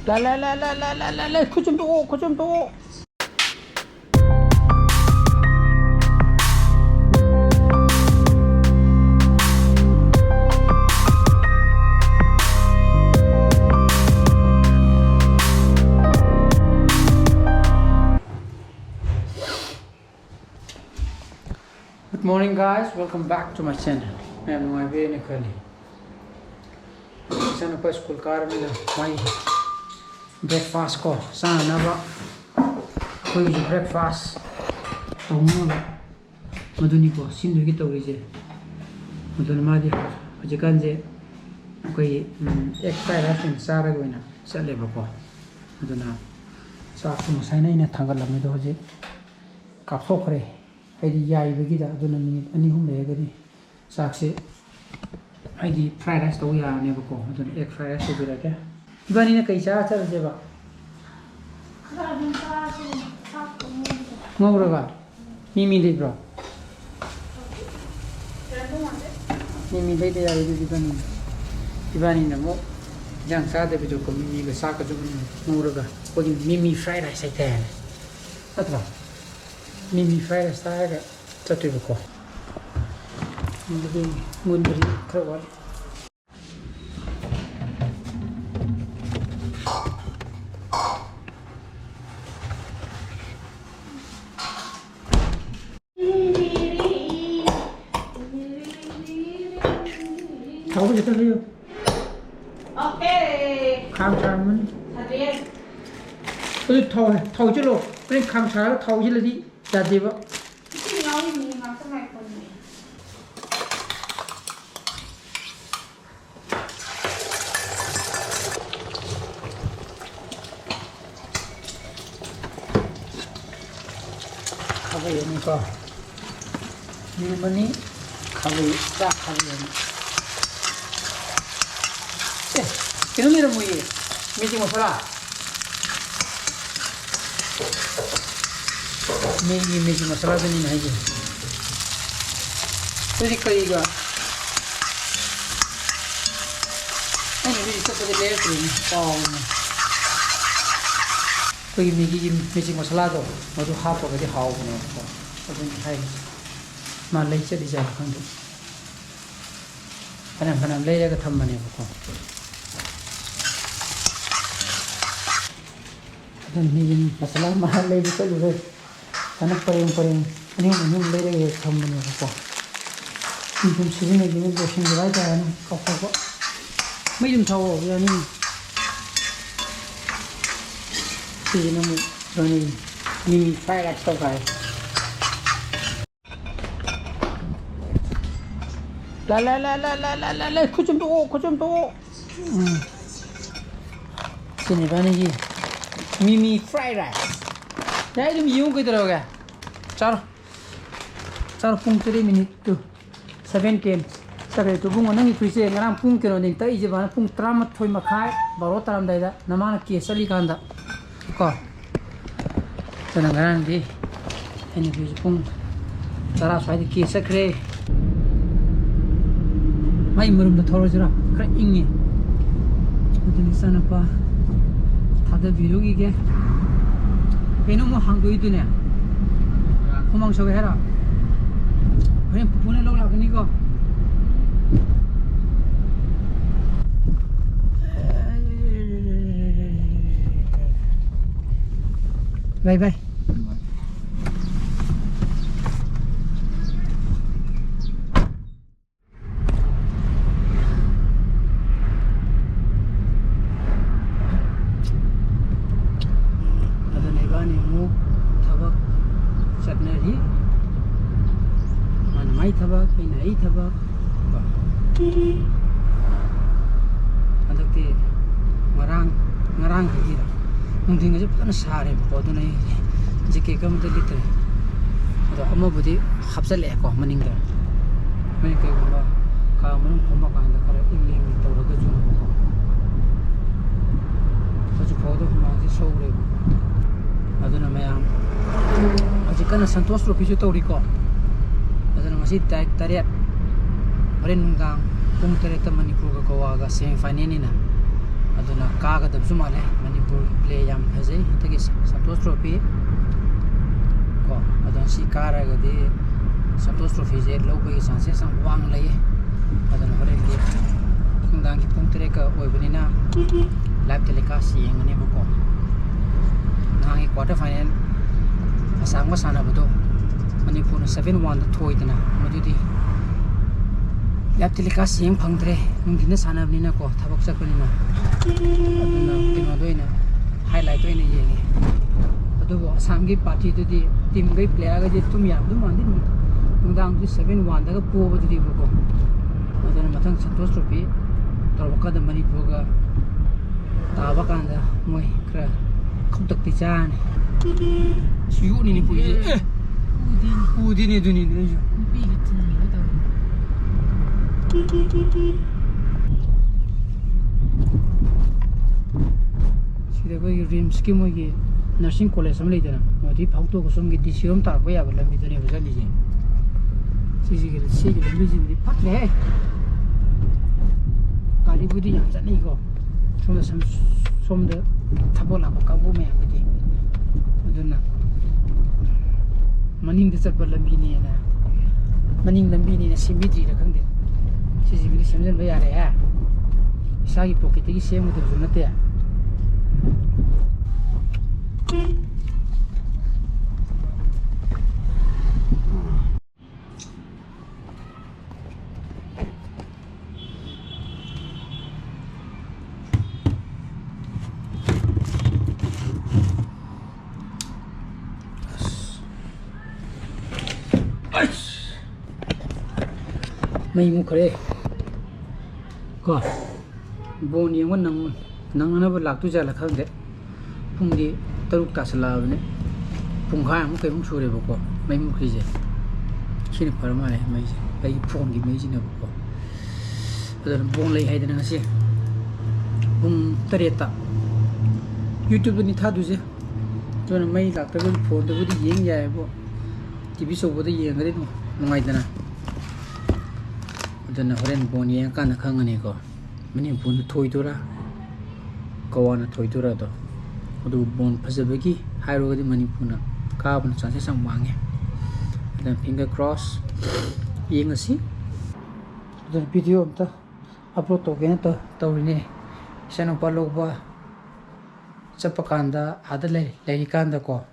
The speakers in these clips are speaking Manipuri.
랄랄랄랄랄랄랄 코좀도 Good morning guys, welcome back to my channel. I am my way in Kali. Sana pa school car mila my breakfast ko sana ba koi breakfast tawna maduni ko sindu gi tawri je madun ma di ajikan je koi ek fried rice sara go na chale ba ko maduna sa su sai na ina thangal lam do je ka phokre ai yai bagi da aduna minute ani hum le gadi sakse ai fried rice to ya ne ba ko aduna egg fried rice bi ra ke ibani ne kai cha char je ba ngora ba mimi de bro mimi de ya ibani na mo jang sa de bi jo ko mimi ga sa ka jo ngora ga ko mimi fried rice ai ta atra Mimi fried rice taga chatu ko. Hindi mundri krawal. Kau betul tu? Okay. Kham cham man. Adrian. Oi thau chứ lo. Bên kham cham thau chứ là đi. Jadi ba. Ini yang ini macam apa ni? Khabai ni ko. Ni mani khabai sa khabai ni. Kino ni ramu ye. Miti masala. Megi masala to नहीं है तो दिक्कत नहीं भी सब कुछ ले तो कोई मेगी मसाला तो मधु हाफ होकर हाव बने को तो है मान ले चली जा खंड फनम ले जाकर थम बने को तो मेगी मसाला मान ले चल रहे karena paling ini lere ya kamu nih kok ini sini nih gini bosan juga kan kokไม่tahu ya nih sini nih ini fried rice tuh guys la kucing tuh sini mana sih mimi fried rice Jadi dum yung kita loga. Char pung 3 minute tu 7 km. Sabe tu bungo nang iprise ngarang pung kero ning ta ije bana pung tram thoi makhai baro taram dai da namana ke sali kanda. Ko. Sana ngarang di ani bi pung tara sai ke sakre. Mai murum da thoro jira kra ingi. Udini sana pa thada birogi ke Keno mo hangdoi tu ne, humang soge hera. Kene pupune log lagni ko. Bye. Ini thaba adakte ngarang hira mungkin aja pun sare bodoh nih jika kamu tadi tu ada amma budi hafsal eko maning dah mereka gula kamu pembawa anda kalau ingin tahu lagi cuma buka tapi bodoh masih sore ada namanya jika na santos lo pisu tahu riko ada masih tariat Ren nunggang pung tere ta Manipur ka kawaga semi final ni na aduna kaga dabsu male Manipur play yam phajai tagi Santosh trophy ko adon si kara gadi Santosh trophy je lobe gi sanse sam wang lai aduna hore gi dang ki pung tere ka oibani na live telecast yengani ko nang quarter final asang ma sana bodo Manipur 7-1 thoidana madudi live telecast yeng phangdre nungdina sana bnina ko thabak chakpanina aduna kino doina highlight doina yengi adubo asam gi party dudi team gai player ga je tum yam dum mandi nungdang du 7-1 daga po bodudi ko aduna mathang Santosh trophy torwaka da Manipur ga taba kanda moi kra khumtak ti chan siu ni pui je udi ni duni ni jo pi gi tin mi da sida ko rims ki moi gi nursing college sam le dana modi phauto ko som gi disirom tar ko ya ba lambi dane ba jali je sigi lambi ji ni phat le gari budi yam jani ko somda thabola ba kabu me budi aduna maning de chappa lambi ni na maning lambi ni na simidri ra khangde sigi bi semjan ba yare ha isagi pocket gi semu de junate ya mai mu khare ko bon yeng wan nang na ba lak tu ja la khang de phung di taruk ta sala ne phung kha mu kai mu sure ba ko mai mu khri je sini par ma le mai je ai phone gi mai ji na ba ko adar bon lai hai de na se phung tareta YouTube ni tha du je to na mai lak ta ba phone de bu di yeng ya bo TV so bo de yeng ga de ngai da na adana horen bon yeng kan khang ani ko mani bun thoidura kawana thoidura do adu bon phajabagi hairo gadi Manipur ka bun chances sam wange dan finger cross yeng asi dan video amta upload to gen to tawine seno palogba chapakanda adale leikanda ko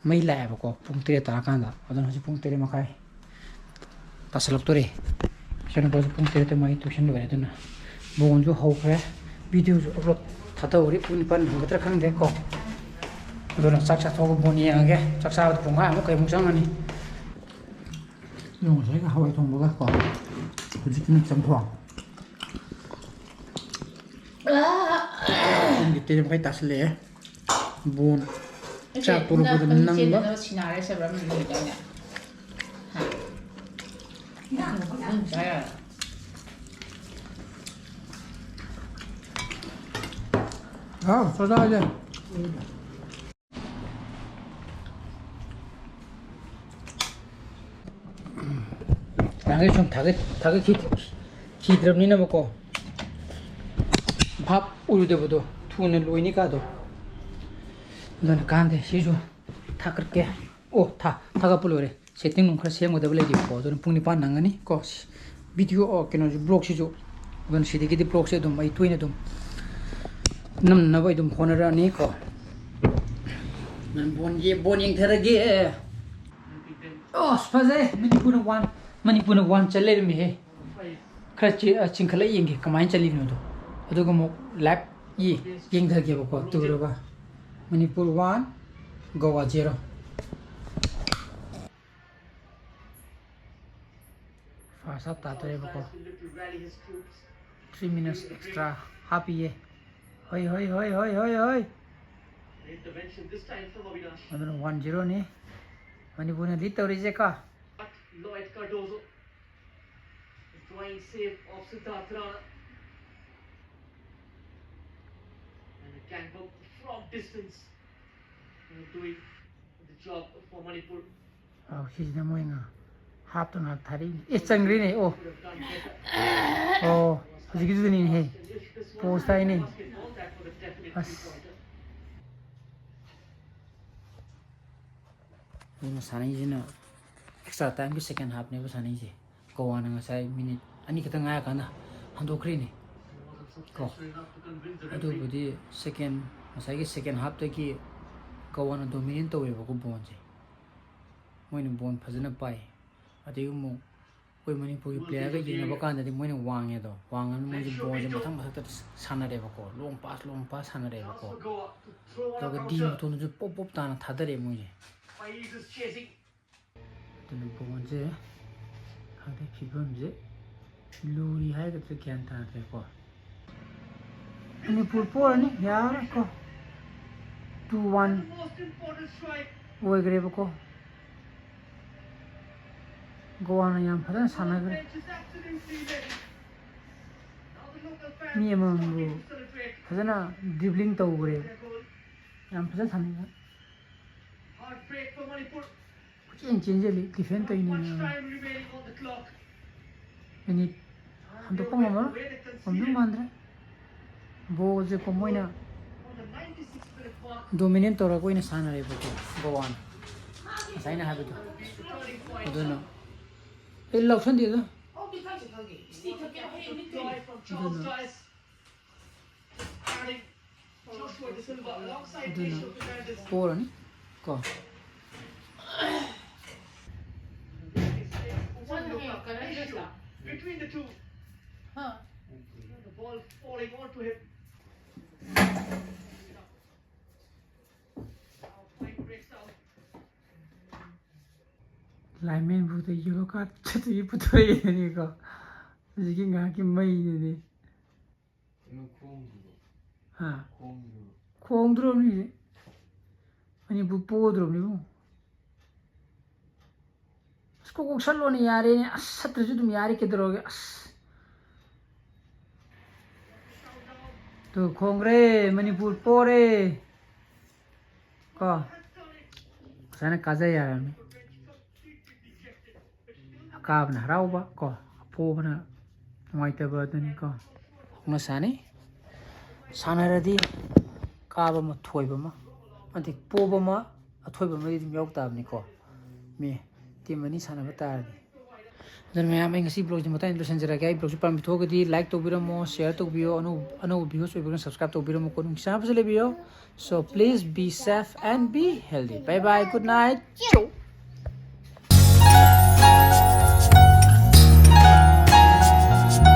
mai la ba ko pung 3 ta kanda adan hoji pung 3 makai tasalak tore seno ba pung 3 te mai tuition lo reduna bon jo ho khre video jo upload thata uri pun pan ngatra khang de ko adona saksa thogo boni age saksa pung ha mo kai mu sang ani yo sai ka hawai thong ba ko hoji kin cham thong ni te mai tasle bon cha turu bu nang ba sinare se bram ni da ne ha na ko kun ja so da je 당에 좀 다게 기 드럽니나 먹고 밥 우유대보도 투는 로이니까도 너는 간데 시주 다 그렇게 다가 불러래 세팅 농 그래 세모 더블레디 거 너는 풍니 반 나가니 거 비디오 걔는 블록 시주 넌 시디기디 블록 세도 마이 투이네 좀 남나바이 좀 보내라니 거 난 본잉 테라게 스파제 Manipur one chale me he khachi chingkhala yenge kamai chali no do adugo mo lap yi yeng da ge ko tu ro ba Manipur 1 Goa 0 fasa ta tare ba ko 3 minutes extra happy ye hoi intervention this time from Avinash 1-0 ne Manipur ne lead tawri je ka Lloyd Cardozo is drawing save of Siddharth Rana and a gangbang from distance doing the job for Manipur. She's the moing half to not thari. It's angry, oh, oh, Post tayo ni. Basketball, that was a definite As. three-pointer. Yung sanay siya na extra time ko second half na ba sanay siya. Kawa na nga sa minute. Ani kita nga ka na. Handokri ni. Ko. Ado budi second masay second half ta ki kawa na dominate to ba ko bon siya. Mo ni bon phajana pai. Adi mo koi Manipur ki player ga yina ba kan da mo ni wang ya do. Wang an mo ji bon je mathang mathak ta sana re ba ko. Long pass sana re ba ko. Go up to throw To on ga a di counter. mo to no pop pop ta na thadare mo je. Faiz is chasing. Tulu bonje hade phibamje luri hai ga kyan ta re ko Manipur por ni yar ko 2-1 The most important strike. oi gre ko goa na yam phada sana gre Bench is absolutely ready. Now the local fans mi amang starting bu to celebrate phada dribbling to gre their goal. yam phada sana Heartbreak for Manipur. chen chen je li defend to Not ni much time remaining on the clock. minute And to they'll pang win ma the way they om conceded mandre bo je ko moina on the 96th-minute mark. dominant to ra ko ina sana re ko goa na sai na ha to It's the turning point. aduna election di da Oh, because of okay. See, to get hey, we Try do. from Charles Dunno. Dice. Adding Joshua De Silva alongside Dunno. Nation Fernandez. por ni ko One look up, Can I just issue between the two. Huh? The ball falling onto him. Now play breaks out. Lineman bu to yellow card to yi puto yi ni ko jigi nga ki mai ni ha khong dro ni ani bu po dro ni bu इसको को सलो नहीं यार ये असत्र जो तुम यार के दरोगे अस तो खोंगरे मणिपुर पोरे को sana kaza yaar ni akab na raw ba ko po bana mai ta ba ni ko na sani sana radi ka ba ma thoi ba ma ati po ba ma athoi ba ma di yok ta ni ko me tim ani sana ba ta ni dan me am ngasi blog ji mata introduction jara ga blog pam bitho ga di like to biramo share to bio anu videos we subscribe to biramo ko nung sa pa le bio so please be safe and be healthy bye bye good night ciao